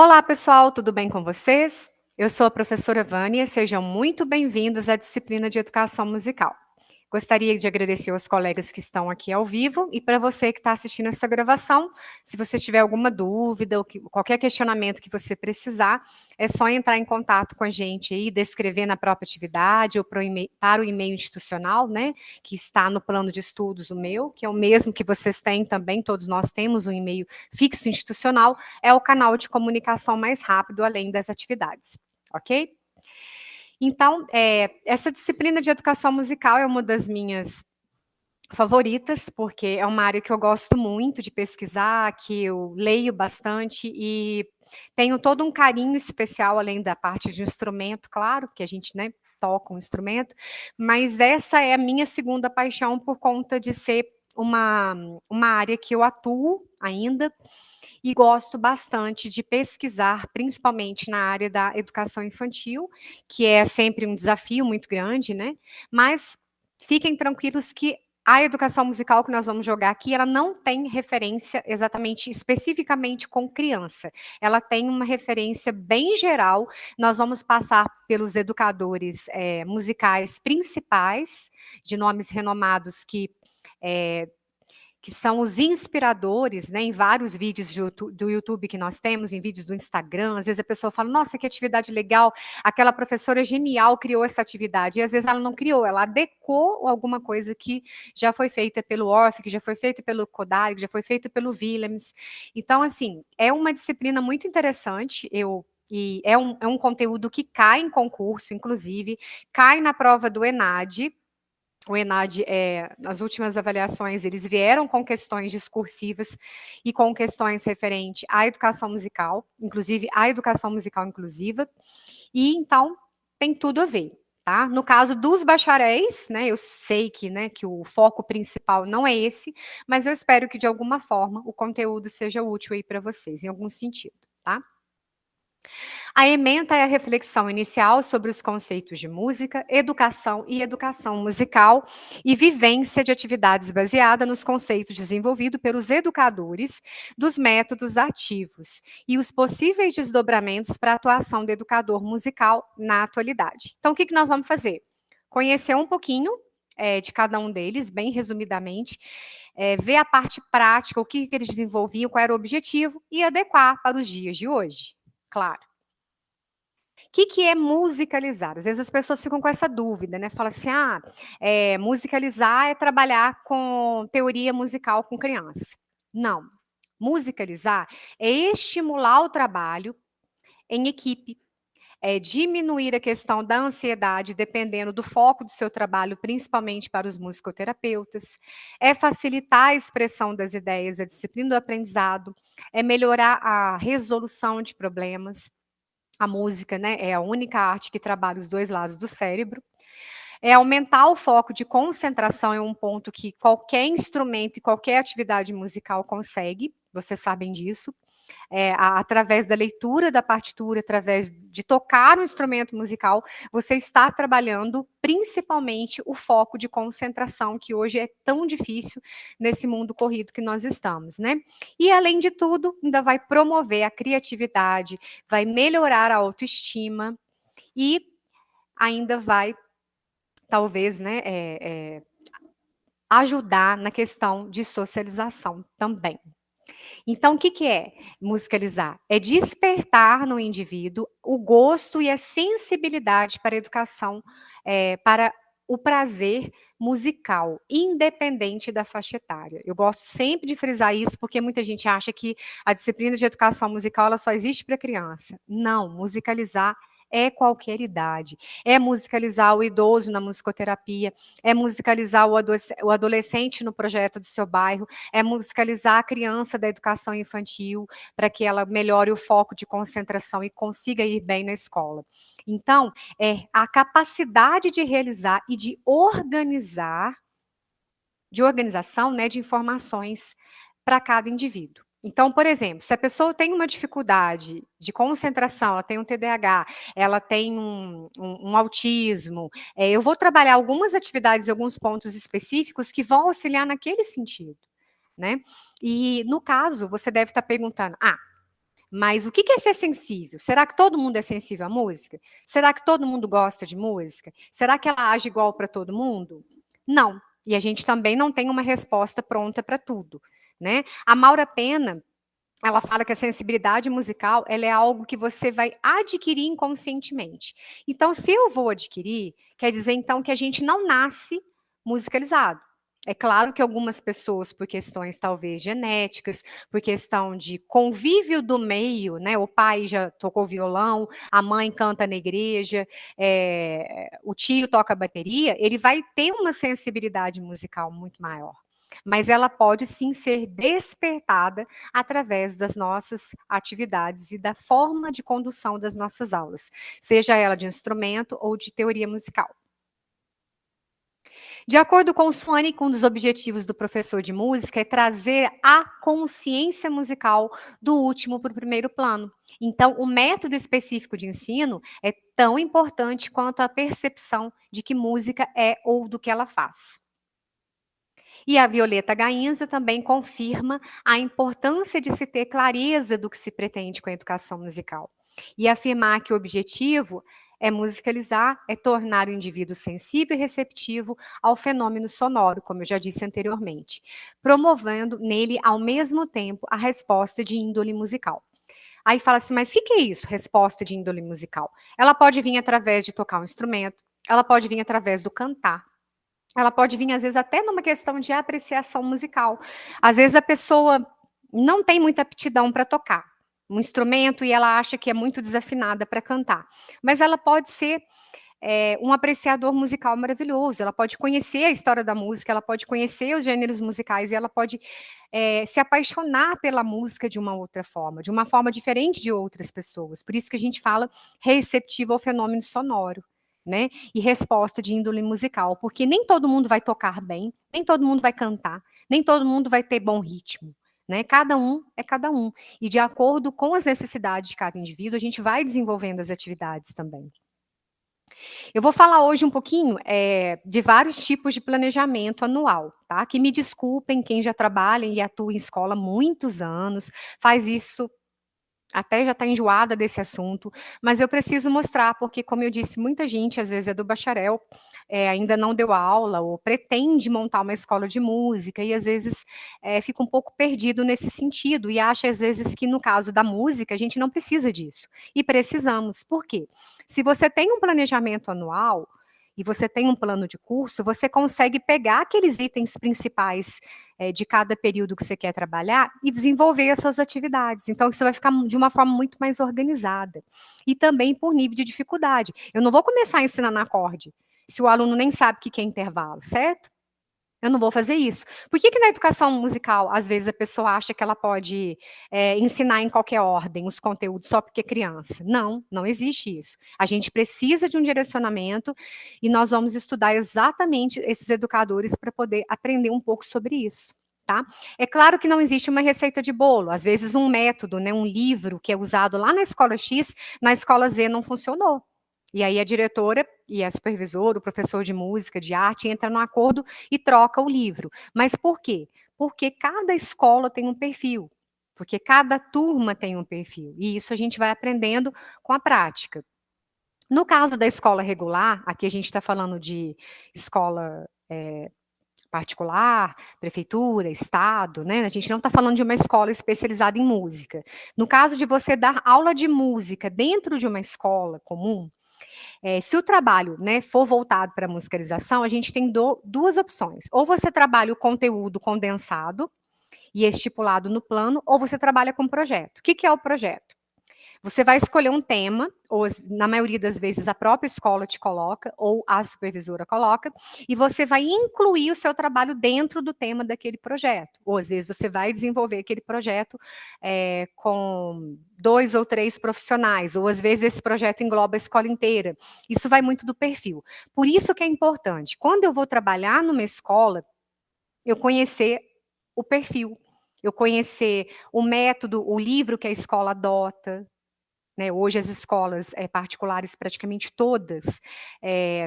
Olá, pessoal, tudo bem com vocês? Eu sou a professora Vânia, sejam muito bem-vindos à disciplina de Educação Musical. Gostaria de agradecer aos colegas que estão aqui ao vivo e para você que está assistindo essa gravação, se você tiver alguma dúvida ou qualquer questionamento que você precisar, é só entrar em contato com a gente aí, descrever na própria atividade ou para o e-mail institucional, né, que está no plano de estudos, o meu, que é o mesmo que vocês têm também, todos nós temos um e-mail fixo institucional, é o canal de comunicação mais rápido além das atividades, ok? Então, essa disciplina de educação musical é uma das minhas favoritas, porque é uma área que eu gosto muito de pesquisar, que eu leio bastante e tenho todo um carinho especial, além da parte de instrumento, claro, que a gente, né, toca um instrumento, mas essa é a minha segunda paixão por conta de ser uma área que eu atuo ainda e gosto bastante de pesquisar, principalmente na área da educação infantil, que é sempre um desafio muito grande, né? Mas fiquem tranquilos que a educação musical que nós vamos jogar aqui, ela não tem referência exatamente, especificamente com criança. Ela tem uma referência bem geral. Nós vamos passar pelos educadores musicais principais, de nomes renomados que são os inspiradores, né, em vários vídeos do YouTube que nós temos, em vídeos do Instagram, às vezes a pessoa fala, nossa, que atividade legal, aquela professora genial criou essa atividade, e às vezes ela não criou, ela adequou alguma coisa que já foi feita pelo Orff, que já foi feita pelo Kodály, que já foi feita pelo Willems. Então, assim, é uma disciplina muito interessante, e é um conteúdo que cai em concurso, inclusive, cai na prova do ENAD. O ENAD, nas últimas avaliações, eles vieram com questões discursivas e com questões referentes à educação musical, inclusive à educação musical inclusiva, e então tem tudo a ver. Tá? No caso dos bacharéis, né, eu sei que, né, que o foco principal não é esse, mas eu espero que de alguma forma o conteúdo seja útil aí para vocês, em algum sentido, tá? A ementa é a reflexão inicial sobre os conceitos de música, educação e educação musical e vivência de atividades baseada nos conceitos desenvolvidos pelos educadores dos métodos ativos e os possíveis desdobramentos para a atuação do educador musical na atualidade. Então, o que nós vamos fazer? Conhecer um pouquinho de cada um deles, bem resumidamente, ver a parte prática, o que eles desenvolviam, qual era o objetivo e adequar para os dias de hoje, claro. O que é musicalizar? Às vezes as pessoas ficam com essa dúvida, né? Fala assim, musicalizar é trabalhar com teoria musical com criança. Não. Musicalizar é estimular o trabalho em equipe, é diminuir a questão da ansiedade, dependendo do foco do seu trabalho, principalmente para os musicoterapeutas, é facilitar a expressão das ideias, a disciplina do aprendizado, é melhorar a resolução de problemas. A música, né, é a única arte que trabalha os dois lados do cérebro. É aumentar o foco de concentração, é um ponto que qualquer instrumento e qualquer atividade musical consegue, vocês sabem disso. Através da leitura da partitura, através de tocar um instrumento musical, você está trabalhando principalmente o foco de concentração, que hoje é tão difícil nesse mundo corrido que nós estamos, né? E, além de tudo, ainda vai promover a criatividade, vai melhorar a autoestima e ainda vai, talvez, né, ajudar na questão de socialização também. Então, o que é musicalizar? É despertar no indivíduo o gosto e a sensibilidade para a educação, para o prazer musical, independente da faixa etária. Eu gosto sempre de frisar isso, porque muita gente acha que a disciplina de educação musical ela só existe para criança. Não, musicalizar é qualquer idade. É musicalizar o idoso na musicoterapia, é musicalizar o adolescente no projeto do seu bairro, é musicalizar a criança da educação infantil para que ela melhore o foco de concentração e consiga ir bem na escola. Então, é a capacidade de realizar e de organizar, de organização, né, de informações para cada indivíduo. Então, por exemplo, se a pessoa tem uma dificuldade de concentração, ela tem um TDAH, ela tem um autismo, eu vou trabalhar algumas atividades, alguns pontos específicos que vão auxiliar naquele sentido, né? E, no caso, você deve estar perguntando, Mas o que que é ser sensível? Será que todo mundo é sensível à música? Será que todo mundo gosta de música? Será que ela age igual para todo mundo? Não. E a gente também não tem uma resposta pronta para tudo, né? A Maura Pena, ela fala que a sensibilidade musical, ela é algo que você vai adquirir inconscientemente. Então, se eu vou adquirir, quer dizer então que a gente não nasce musicalizado. É claro que algumas pessoas, por questões talvez genéticas, por questão de convívio do meio, né? O pai já tocou violão, a mãe canta na igreja, o tio toca bateria, ele vai ter uma sensibilidade musical muito maior. Mas ela pode sim ser despertada através das nossas atividades e da forma de condução das nossas aulas, seja ela de instrumento ou de teoria musical. De acordo com o Swann, um dos objetivos do professor de música é trazer a consciência musical do último para o primeiro plano. Então, o método específico de ensino é tão importante quanto a percepção de que música é ou do que ela faz. E a Violeta Gainza também confirma a importância de se ter clareza do que se pretende com a educação musical. E afirmar que o objetivo é musicalizar, é tornar o indivíduo sensível e receptivo ao fenômeno sonoro, como eu já disse anteriormente, promovendo nele, ao mesmo tempo, a resposta de índole musical. Aí fala assim, mas o que é isso, resposta de índole musical? Ela pode vir através de tocar um instrumento, ela pode vir através do cantar, ela pode vir, às vezes, até numa questão de apreciação musical. Às vezes a pessoa não tem muita aptidão para tocar um instrumento e ela acha que é muito desafinada para cantar. Mas ela pode ser um apreciador musical maravilhoso, ela pode conhecer a história da música, ela pode conhecer os gêneros musicais e ela pode se apaixonar pela música de uma outra forma, de uma forma diferente de outras pessoas. Por isso que a gente fala receptivo ao fenômeno sonoro, né? E resposta de índole musical, porque nem todo mundo vai tocar bem, nem todo mundo vai cantar, nem todo mundo vai ter bom ritmo. Né? Cada um é cada um. E de acordo com as necessidades de cada indivíduo, a gente vai desenvolvendo as atividades também. Eu vou falar hoje um pouquinho de vários tipos de planejamento anual, tá? Que me desculpem quem já trabalha e atua em escola há muitos anos, faz isso até já está enjoada desse assunto, mas eu preciso mostrar, porque, como eu disse, muita gente, às vezes, é do bacharel, ainda não deu aula, ou pretende montar uma escola de música, e às vezes fica um pouco perdido nesse sentido, e acha, às vezes, que no caso da música, a gente não precisa disso. E precisamos. Por quê? Se você tem um planejamento anual, e você tem um plano de curso, você consegue pegar aqueles itens principais de cada período que você quer trabalhar e desenvolver as suas atividades. Então, isso vai ficar de uma forma muito mais organizada. E também por nível de dificuldade. Eu não vou começar ensinando acorde se o aluno nem sabe o que é intervalo, certo? Eu não vou fazer isso. Por que na educação musical, às vezes, a pessoa acha que ela pode ensinar em qualquer ordem os conteúdos só porque é criança? Não, não existe isso. A gente precisa de um direcionamento e nós vamos estudar exatamente esses educadores para poder aprender um pouco sobre isso. Tá? É claro que não existe uma receita de bolo. Às vezes, um método, né, um livro que é usado lá na escola X, na escola Z não funcionou. E aí a diretora e a supervisora, o professor de música, de arte, entra no acordo e troca o livro. Mas por quê? Porque cada escola tem um perfil, porque cada turma tem um perfil, e isso a gente vai aprendendo com a prática. No caso da escola regular, aqui a gente está falando de escola particular, prefeitura, estado, né? A gente não está falando de uma escola especializada em música. No caso de você dar aula de música dentro de uma escola comum, se o trabalho, né, for voltado para a musicalização, a gente tem duas opções. Ou você trabalha o conteúdo condensado e é estipulado no plano, ou você trabalha com projeto. O que é o projeto? Você vai escolher um tema, ou na maioria das vezes a própria escola te coloca, ou a supervisora coloca, e você vai incluir o seu trabalho dentro do tema daquele projeto. Ou às vezes você vai desenvolver aquele projeto com 2 ou 3 profissionais, ou às vezes esse projeto engloba a escola inteira. Isso vai muito do perfil. Por isso que é importante, quando eu vou trabalhar numa escola, eu conhecer o perfil, eu conhecer o método, o livro que a escola adota, né, hoje as escolas particulares, praticamente todas,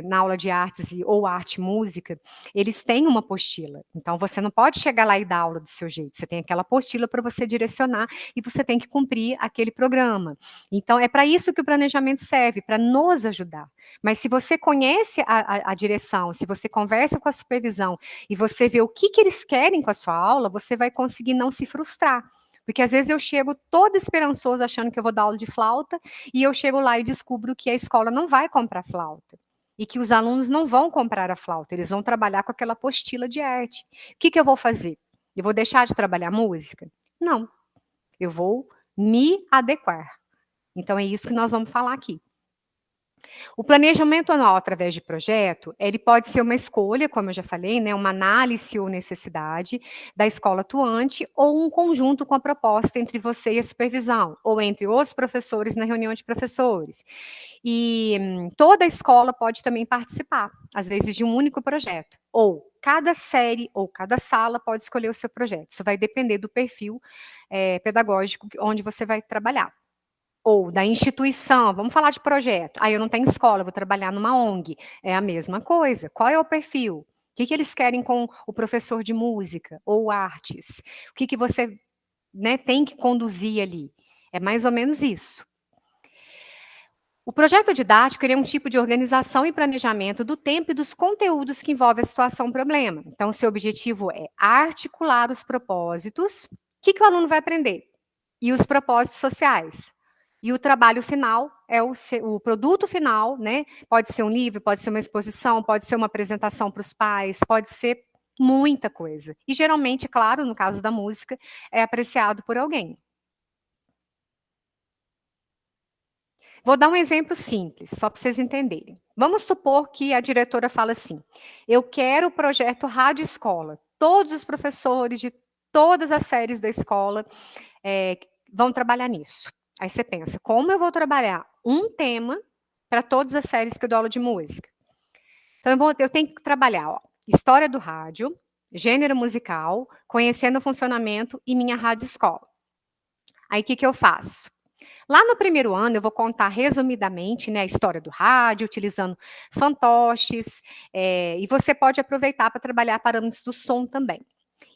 na aula de artes ou arte e música, eles têm uma apostila. Então você não pode chegar lá e dar aula do seu jeito, você tem aquela apostila para você direcionar e você tem que cumprir aquele programa. Então é para isso que o planejamento serve, para nos ajudar. Mas se você conhece a direção, se você conversa com a supervisão e você vê o que eles querem com a sua aula, você vai conseguir não se frustrar. Porque às vezes eu chego todo esperançoso achando que eu vou dar aula de flauta e eu chego lá e descubro que a escola não vai comprar flauta e que os alunos não vão comprar a flauta, eles vão trabalhar com aquela apostila de arte. O que eu vou fazer? Eu vou deixar de trabalhar música? Não, eu vou me adequar. Então é isso que nós vamos falar aqui. O planejamento anual através de projeto, ele pode ser uma escolha, como eu já falei, né, uma análise ou necessidade da escola atuante ou um conjunto com a proposta entre você e a supervisão, ou entre os professores na reunião de professores. E toda a escola pode também participar, às vezes de um único projeto, ou cada série ou cada sala pode escolher o seu projeto. Isso vai depender do perfil pedagógico onde você vai trabalhar. Ou da instituição, vamos falar de projeto. Eu não tenho escola, eu vou trabalhar numa ONG. É a mesma coisa. Qual é o perfil? O que eles querem com o professor de música ou artes? O que você, né, tem que conduzir ali? É mais ou menos isso. O projeto didático ele é um tipo de organização e planejamento do tempo e dos conteúdos que envolve a situação-problema. Então, seu objetivo é articular os propósitos. O que o aluno vai aprender? E os propósitos sociais. E o trabalho final é o produto final, né? Pode ser um livro, pode ser uma exposição, pode ser uma apresentação para os pais, pode ser muita coisa. E geralmente, claro, no caso da música, é apreciado por alguém. Vou dar um exemplo simples, só para vocês entenderem. Vamos supor que a diretora fala assim: eu quero o projeto Rádio Escola. Todos os professores de todas as séries da escola vão trabalhar nisso. Aí você pensa, como eu vou trabalhar um tema para todas as séries que eu dou aula de música? Então, eu tenho que trabalhar história do rádio, gênero musical, conhecendo o funcionamento e minha rádio escola. Aí, o que eu faço? Lá no primeiro ano, eu vou contar resumidamente, né, a história do rádio, utilizando fantoches, e você pode aproveitar para trabalhar parâmetros do som também.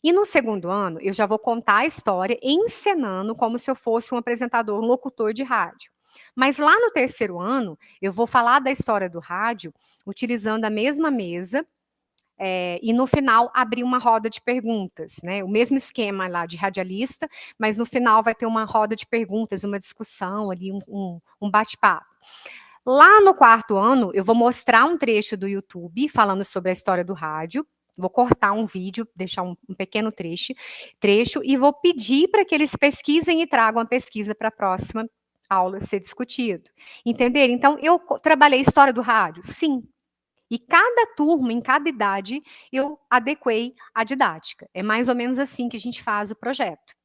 E no segundo ano, eu já vou contar a história encenando como se eu fosse um apresentador, um locutor de rádio. Mas lá no terceiro ano, eu vou falar da história do rádio utilizando a mesma mesa e no final abrir uma roda de perguntas, né? O mesmo esquema lá de radialista, mas no final vai ter uma roda de perguntas, uma discussão ali, um bate-papo. Lá no quarto ano, eu vou mostrar um trecho do YouTube falando sobre a história do rádio. Vou cortar um vídeo, deixar um pequeno trecho, e vou pedir para que eles pesquisem e tragam a pesquisa para a próxima aula ser discutido. Entenderam? Então, eu trabalhei história do rádio? Sim. E cada turma, em cada idade, eu adequei a didática. É mais ou menos assim que a gente faz o projeto.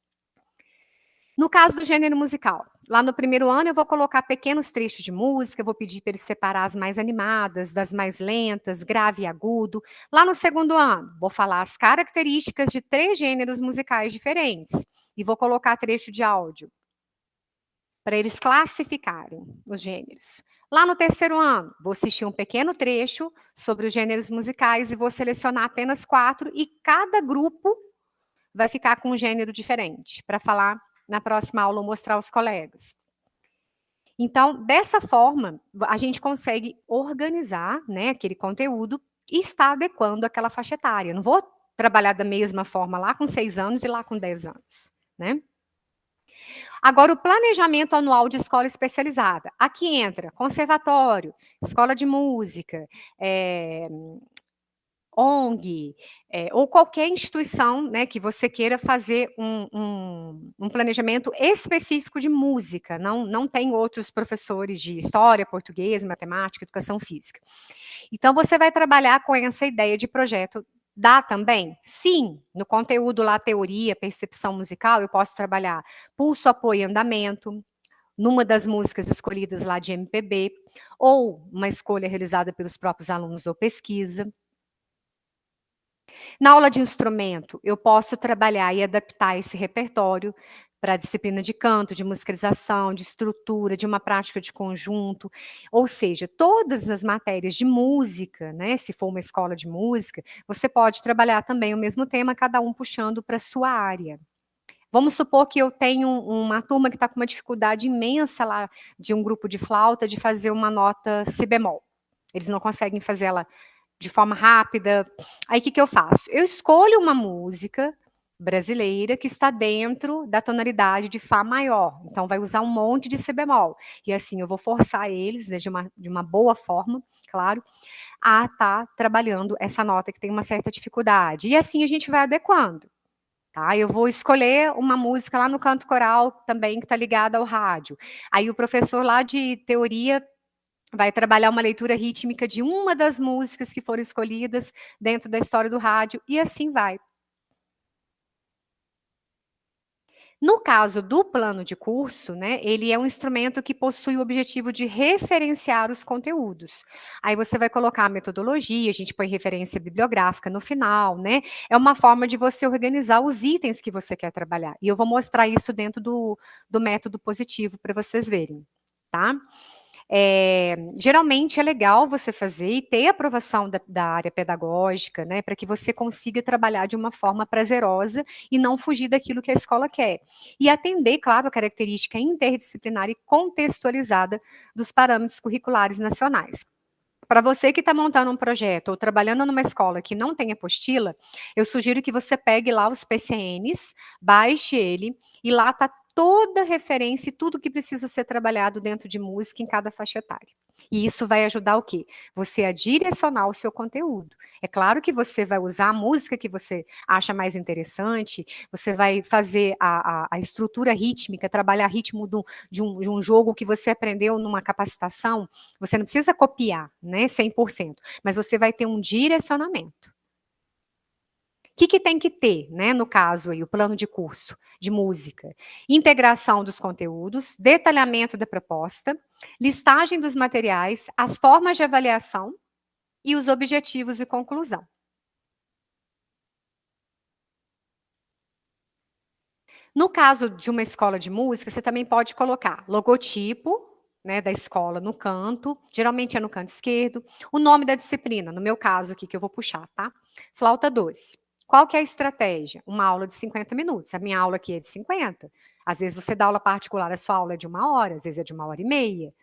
No caso do gênero musical, lá no primeiro ano eu vou colocar pequenos trechos de música, vou pedir para eles separar as mais animadas, das mais lentas, grave e agudo. Lá no segundo ano, vou falar as características de 3 gêneros musicais diferentes e vou colocar trecho de áudio para eles classificarem os gêneros. Lá no terceiro ano, vou assistir um pequeno trecho sobre os gêneros musicais e vou selecionar apenas 4 e cada grupo vai ficar com um gênero diferente para falar na próxima aula ou mostrar aos colegas. Então, dessa forma, a gente consegue organizar, né, aquele conteúdo e estar adequando aquela faixa etária. Eu não vou trabalhar da mesma forma lá com 6 anos e lá com 10 anos, né? Agora, o planejamento anual de escola especializada. Aqui entra conservatório, escola de música, ONG, ou qualquer instituição, né, que você queira fazer um planejamento específico de música, não tem outros professores de história, português, matemática, educação física. Então, você vai trabalhar com essa ideia de projeto. Dá também? Sim, no conteúdo lá, teoria, percepção musical, eu posso trabalhar pulso, apoio e andamento, numa das músicas escolhidas lá de MPB, ou uma escolha realizada pelos próprios alunos ou pesquisa. Na aula de instrumento, eu posso trabalhar e adaptar esse repertório para a disciplina de canto, de musicalização, de estrutura, de uma prática de conjunto, ou seja, todas as matérias de música, né, se for uma escola de música, você pode trabalhar também o mesmo tema, cada um puxando para a sua área. Vamos supor que eu tenho uma turma que está com uma dificuldade imensa lá, de um grupo de flauta, de fazer uma nota si bemol. Eles não conseguem fazer ela de forma rápida. Aí o que eu faço? Eu escolho uma música brasileira que está dentro da tonalidade de Fá maior. Então vai usar um monte de si bemol. E assim eu vou forçar eles, né, de uma boa forma, claro, a estar trabalhando essa nota que tem uma certa dificuldade. E assim a gente vai adequando. Tá, eu vou escolher uma música lá no canto coral também que está ligada ao rádio. Aí o professor lá de teoria vai trabalhar uma leitura rítmica de uma das músicas que foram escolhidas dentro da história do rádio, e assim vai. No caso do plano de curso, né, ele é um instrumento que possui o objetivo de referenciar os conteúdos. Aí você vai colocar a metodologia, a gente põe referência bibliográfica no final, né? É uma forma de você organizar os itens que você quer trabalhar. E eu vou mostrar isso dentro do método positivo para vocês verem, tá? Geralmente é legal você fazer e ter aprovação da área pedagógica, né, para que você consiga trabalhar de uma forma prazerosa e não fugir daquilo que a escola quer. E atender, claro, a característica interdisciplinar e contextualizada dos parâmetros curriculares nacionais. Para você que está montando um projeto ou trabalhando numa escola que não tem apostila, eu sugiro que você pegue lá os PCNs, baixe ele, e lá está toda a referência e tudo que precisa ser trabalhado dentro de música em cada faixa etária. E isso vai ajudar o quê? Você a direcionar o seu conteúdo. É claro que você vai usar a música que você acha mais interessante, você vai fazer a estrutura rítmica, trabalhar ritmo de um jogo que você aprendeu numa capacitação. Você não precisa copiar, né, 100%, mas você vai ter um direcionamento. O que tem que ter, né, no caso aí, o plano de curso de música? Integração dos conteúdos, detalhamento da proposta, listagem dos materiais, as formas de avaliação e os objetivos e conclusão. No caso de uma escola de música, você também pode colocar logotipo, né, da escola no canto, geralmente é no canto esquerdo, o nome da disciplina, no meu caso aqui que eu vou puxar, tá? Flauta doce. Qual que é a estratégia? Uma aula de 50 minutos, a minha aula aqui é de 50. Às vezes você dá aula particular, a sua aula é de 1 hora, às vezes é de 1 hora e meia.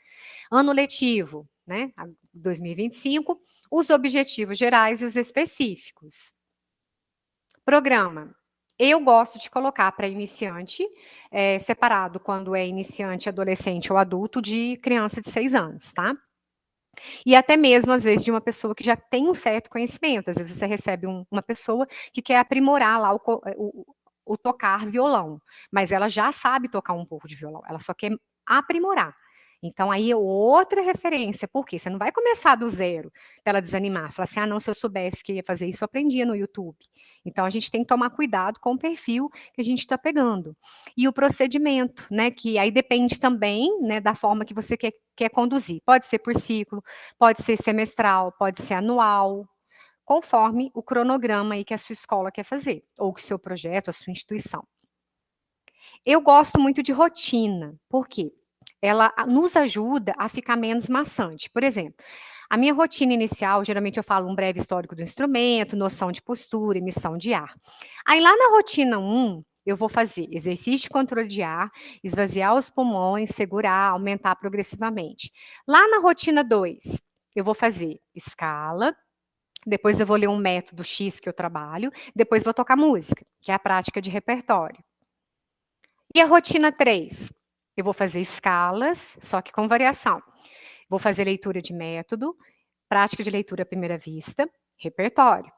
Ano letivo, né, 2025, os objetivos gerais e os específicos. Programa. Eu gosto de colocar para iniciante, separado quando é iniciante, adolescente ou adulto, de criança de 6 anos, tá? E até mesmo, às vezes, de uma pessoa que já tem um certo conhecimento. Às vezes você recebe uma pessoa que quer aprimorar lá o tocar violão, mas ela já sabe tocar um pouco de violão, ela só quer aprimorar. Então, aí é outra referência, porque você não vai começar do zero para ela desanimar, falar assim, ah, não, se eu soubesse que ia fazer isso, eu aprendia no YouTube. Então, a gente tem que tomar cuidado com o perfil que a gente está pegando. E o procedimento, né, que aí depende também, né, da forma que você quer conduzir. Pode ser por ciclo, pode ser semestral, pode ser anual, conforme o cronograma aí que a sua escola quer fazer, ou que o seu projeto, a sua instituição. Eu gosto muito de rotina, por quê? Ela nos ajuda a ficar menos maçante. Por exemplo, a minha rotina inicial, geralmente eu falo um breve histórico do instrumento, noção de postura, emissão de ar. Aí lá na rotina 1, eu vou fazer exercício de controle de ar, esvaziar os pulmões, segurar, aumentar progressivamente. Lá na rotina 2, eu vou fazer escala, depois eu vou ler um método X que eu trabalho, depois vou tocar música, que é a prática de repertório. E a rotina 3? Eu vou fazer escalas, só que com variação. Vou fazer leitura de método, prática de leitura à primeira vista, repertório.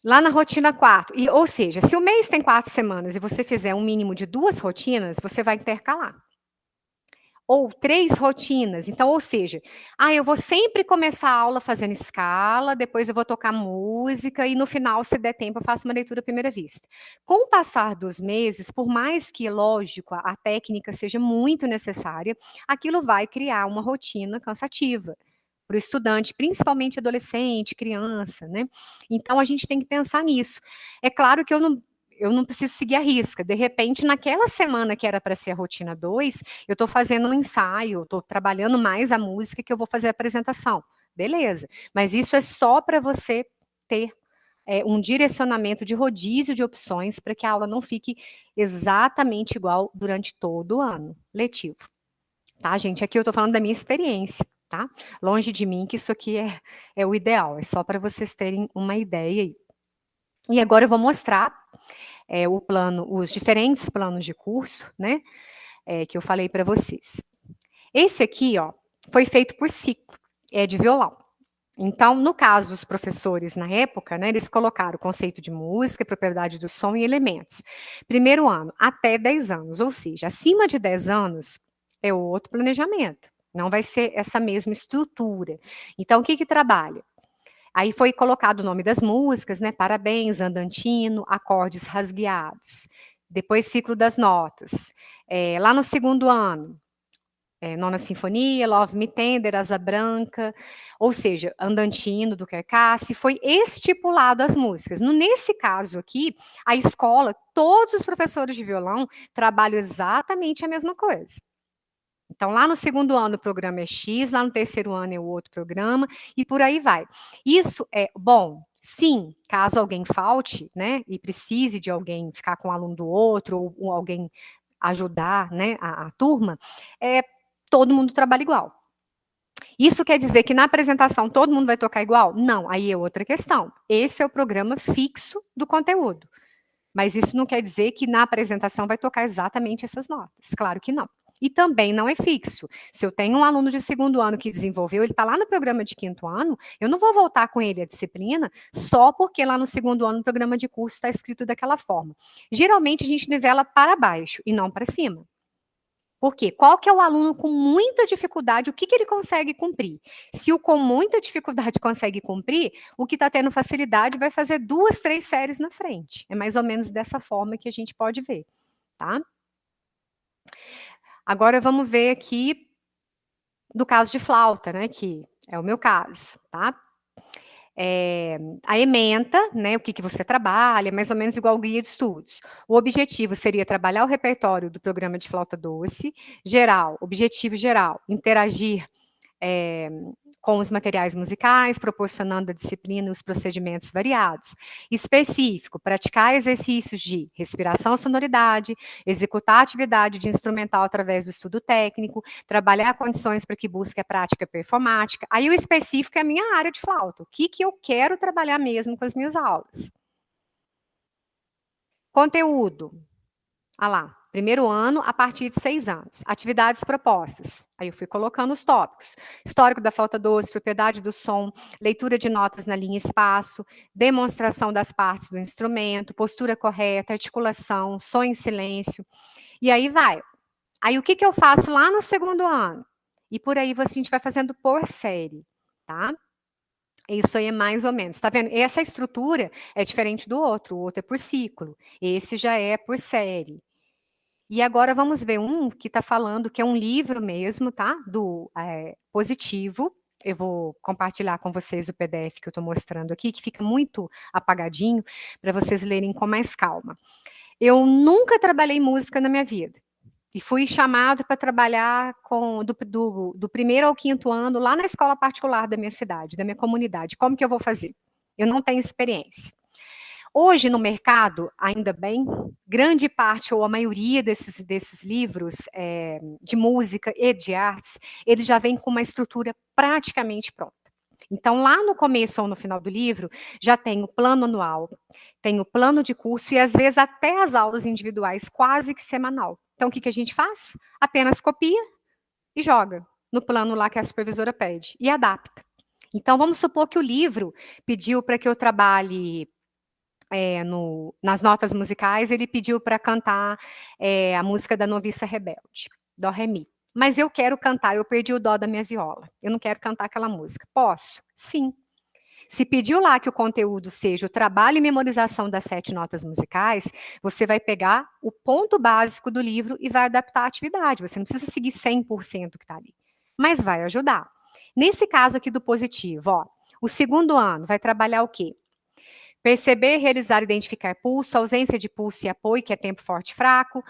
Lá na rotina 4, ou seja, se o mês tem 4 semanas e você fizer um mínimo de 2 rotinas, você vai intercalar. Ou 3 rotinas, então, ou seja, eu vou sempre começar a aula fazendo escala, depois eu vou tocar música e no final, se der tempo, eu faço uma leitura à primeira vista. Com o passar dos meses, por mais que, lógico, a técnica seja muito necessária, aquilo vai criar uma rotina cansativa para o estudante, principalmente adolescente, criança, né? Então, a gente tem que pensar nisso. É claro que eu não preciso seguir a risca. De repente, naquela semana que era para ser a rotina 2, eu estou fazendo um ensaio, estou trabalhando mais a música que eu vou fazer a apresentação. Beleza. Mas isso é só para você ter um direcionamento de rodízio de opções para que a aula não fique exatamente igual durante todo o ano letivo. Tá, gente? Aqui eu estou falando da minha experiência, tá? Longe de mim que isso aqui é o ideal, é só para vocês terem uma ideia aí. E agora eu vou mostrar os diferentes planos de curso, né? Que eu falei para vocês. Esse aqui, ó, foi feito por ciclo, é de violão. Então, no caso, os professores, na época, né, eles colocaram o conceito de música, propriedade do som e elementos. Primeiro ano, até 10 anos, ou seja, acima de 10 anos, é outro planejamento. Não vai ser essa mesma estrutura. Então, o que trabalha? Aí foi colocado o nome das músicas, né? Parabéns, Andantino, acordes rasgueados. Depois, ciclo das notas. Lá no segundo ano, Nona Sinfonia, Love Me Tender, Asa Branca, ou seja, Andantino, do Kerkasse, foi estipulado as músicas. Nesse caso aqui, a escola, todos os professores de violão trabalham exatamente a mesma coisa. Então, lá no segundo ano o programa é X, lá no terceiro ano é o outro programa, e por aí vai. Isso é bom? Sim, caso alguém falte, né, e precise de alguém ficar com o aluno do outro, ou alguém ajudar, né, a turma, todo mundo trabalha igual. Isso quer dizer que na apresentação todo mundo vai tocar igual? Não, aí é outra questão. Esse é o programa fixo do conteúdo. Mas isso não quer dizer que na apresentação vai tocar exatamente essas notas. Claro que não. E também não é fixo. Se eu tenho um aluno de segundo ano que desenvolveu, ele está lá no programa de quinto ano, eu não vou voltar com ele a disciplina só porque lá no segundo ano o programa de curso está escrito daquela forma. Geralmente a gente nivela para baixo e não para cima. Por quê? Qual que é o aluno com muita dificuldade, o que ele consegue cumprir? Se o com muita dificuldade consegue cumprir, o que está tendo facilidade vai fazer 2, 3 séries na frente. É mais ou menos dessa forma que a gente pode ver, tá? Agora vamos ver aqui do caso de flauta, né, que é o meu caso, tá? A ementa, né, o que você trabalha, mais ou menos igual o guia de estudos. O objetivo seria trabalhar o repertório do programa de flauta doce, geral, objetivo geral, interagir com os materiais musicais, proporcionando a disciplina e os procedimentos variados. Específico, praticar exercícios de respiração, sonoridade, executar atividade de instrumental através do estudo técnico, trabalhar condições para que busque a prática performática. Aí o específico é a minha área de flauta. O que eu quero trabalhar mesmo com as minhas aulas? Conteúdo. Ah lá, primeiro ano a partir de 6 anos. Atividades propostas. Aí eu fui colocando os tópicos. Histórico da flauta doce, propriedade do som, leitura de notas na linha espaço, demonstração das partes do instrumento, postura correta, articulação, som em silêncio. E aí vai. Aí o que eu faço lá no segundo ano? E por aí a gente vai fazendo por série, tá? Isso aí é mais ou menos, tá vendo? Essa estrutura é diferente do outro, o outro é por ciclo, esse já é por série. E agora vamos ver um que está falando, que é um livro mesmo, tá? Do Positivo. Eu vou compartilhar com vocês o PDF que eu estou mostrando aqui, que fica muito apagadinho, para vocês lerem com mais calma. Eu nunca trabalhei música na minha vida. E fui chamado para trabalhar do primeiro ao quinto ano, lá na escola particular da minha cidade, da minha comunidade. Como que eu vou fazer? Eu não tenho experiência. Hoje, no mercado, ainda bem, grande parte ou a maioria desses livros de música e de artes, eles já vêm com uma estrutura praticamente pronta. Então, lá no começo ou no final do livro, já tem o plano anual, tem o plano de curso e, às vezes, até as aulas individuais, quase que semanal. Então, o que a gente faz? Apenas copia e joga no plano lá que a supervisora pede e adapta. Então, vamos supor que o livro pediu para que eu trabalhe nas notas musicais, ele pediu para cantar a música da Noviça Rebelde, Dó, Ré, Mi. Mas eu quero cantar, eu perdi o dó da minha viola. Eu não quero cantar aquela música. Posso? Sim. Se pediu lá que o conteúdo seja o trabalho e memorização das 7 notas musicais, você vai pegar o ponto básico do livro e vai adaptar a atividade. Você não precisa seguir 100% que está ali. Mas vai ajudar. Nesse caso aqui do positivo, ó, o segundo ano vai trabalhar o quê? Perceber, realizar, identificar pulso, ausência de pulso e apoio, que é tempo forte e fraco,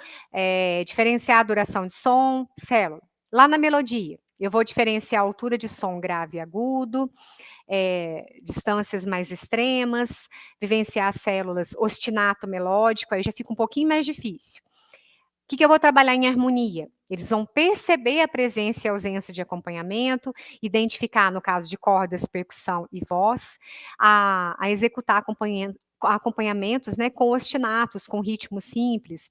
diferenciar a duração de som, célula. Lá na melodia, eu vou diferenciar a altura de som grave e agudo, distâncias mais extremas, vivenciar as células ostinato melódico, aí já fica um pouquinho mais difícil. O que eu vou trabalhar em harmonia? Eles vão perceber a presença e ausência de acompanhamento, identificar, no caso de cordas, percussão e voz, a executar acompanhamentos, né, com ostinatos, com ritmos simples,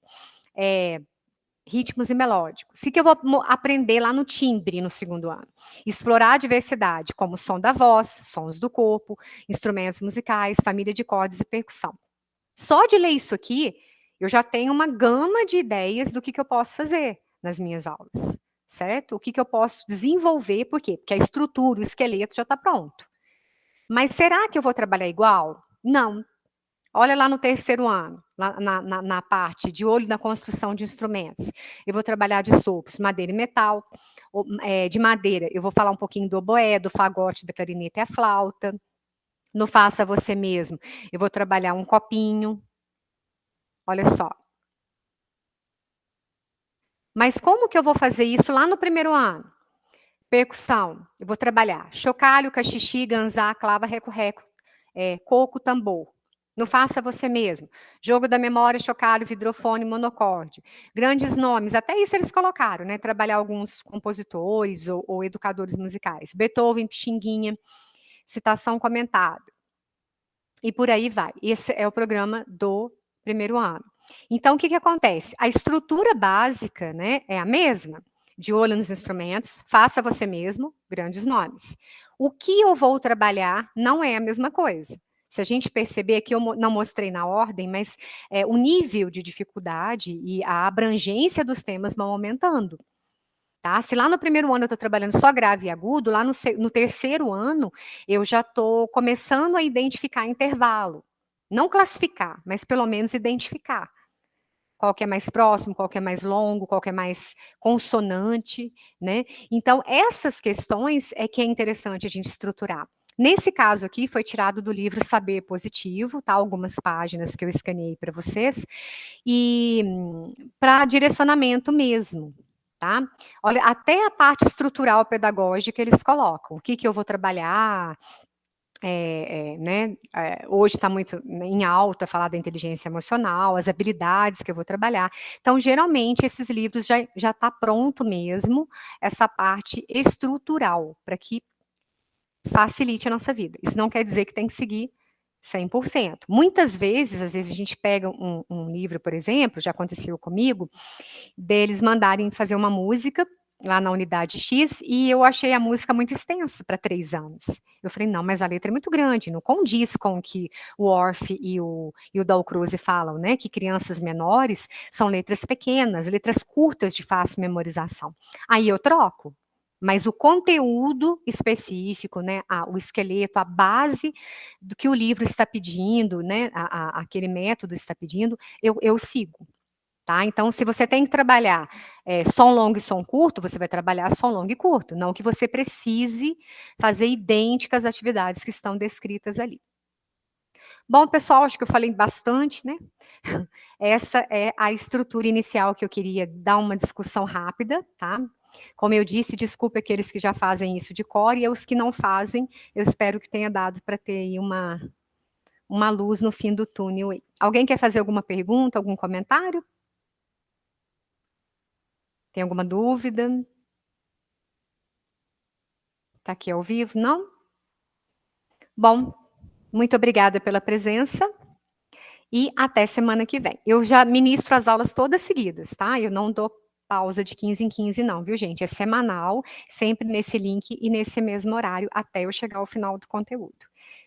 ritmos e melódicos. O que eu vou aprender lá no timbre, no segundo ano? Explorar a diversidade, como som da voz, sons do corpo, instrumentos musicais, família de cordas e percussão. Só de ler isso aqui, eu já tenho uma gama de ideias do que eu posso fazer nas minhas aulas, certo? O que eu posso desenvolver, por quê? Porque a estrutura, o esqueleto já está pronto. Mas será que eu vou trabalhar igual? Não. Olha lá no terceiro ano, na parte de olho na construção de instrumentos. Eu vou trabalhar de sopros, madeira e metal. De madeira, eu vou falar um pouquinho do oboé, do fagote, da clarineta e a flauta. No faça você mesmo, eu vou trabalhar um copinho. Olha só. Mas como que eu vou fazer isso lá no primeiro ano? Percussão, eu vou trabalhar chocalho, cachixi, ganzá, clava, reco-reco, coco, tambor. Não faça você mesmo. Jogo da memória, chocalho, vidrofone, monocorde. Grandes nomes, até isso eles colocaram, né? Trabalhar alguns compositores ou educadores musicais. Beethoven, Pixinguinha, citação comentada. E por aí vai. Esse é o programa do primeiro ano. Então, o que acontece? A estrutura básica, né, é a mesma. De olho nos instrumentos, faça você mesmo, grandes nomes. O que eu vou trabalhar não é a mesma coisa. Se a gente perceber, aqui eu não mostrei na ordem, mas o nível de dificuldade e a abrangência dos temas vão aumentando. Tá? Se lá no primeiro ano eu estou trabalhando só grave e agudo, lá no terceiro ano eu já estou começando a identificar intervalo. Não classificar, mas pelo menos identificar. Qual que é mais próximo, qual que é mais longo, qual que é mais consonante, né? Então, essas questões é que é interessante a gente estruturar. Nesse caso aqui, foi tirado do livro Saber Positivo, tá? Algumas páginas que eu escaneei para vocês, e para direcionamento mesmo, tá? Olha, até a parte estrutural pedagógica eles colocam. O que eu vou trabalhar, né, hoje está muito em alta falar da inteligência emocional, as habilidades que eu vou trabalhar. Então, geralmente, esses livros já está pronto mesmo, essa parte estrutural, para que facilite a nossa vida. Isso não quer dizer que tem que seguir 100%. Muitas vezes, às vezes a gente pega um livro, por exemplo, já aconteceu comigo, deles mandarem fazer uma música lá na unidade X, e eu achei a música muito extensa para 3 anos. Eu falei, não, mas a letra é muito grande, não condiz com o que o Orff e o Dalcroze falam, né, que crianças menores são letras pequenas, letras curtas de fácil memorização. Aí eu troco. Mas o conteúdo específico, né, o esqueleto, a base do que o livro está pedindo, né, aquele método está pedindo, eu sigo. Tá? Então, se você tem que trabalhar som longo e som curto, você vai trabalhar som longo e curto, não que você precise fazer idênticas atividades que estão descritas ali. Bom, pessoal, acho que eu falei bastante, né? Essa é a estrutura inicial que eu queria dar uma discussão rápida, tá? Como eu disse, desculpe aqueles que já fazem isso de cor, e os que não fazem, eu espero que tenha dado para ter aí uma luz no fim do túnel. Alguém quer fazer alguma pergunta, algum comentário? Tem alguma dúvida? Está aqui ao vivo? Não? Bom, muito obrigada pela presença e até semana que vem. Eu já ministro as aulas todas seguidas, tá? Eu não dou pausa de 15 em 15 não, viu, gente? É semanal, sempre nesse link e nesse mesmo horário, até eu chegar ao final do conteúdo,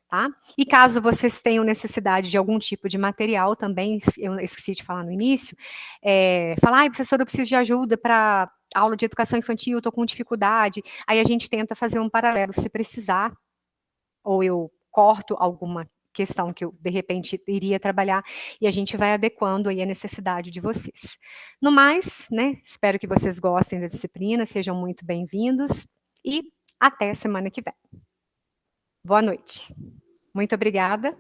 tá? E caso vocês tenham necessidade de algum tipo de material também, eu esqueci de falar no início, falar, ai, professor, eu preciso de ajuda para aula de educação infantil, estou com dificuldade, aí a gente tenta fazer um paralelo, se precisar, ou eu corto alguma questão que eu, de repente, iria trabalhar, e a gente vai adequando aí a necessidade de vocês. No mais, né, espero que vocês gostem da disciplina, sejam muito bem-vindos, e até semana que vem. Boa noite. Muito obrigada.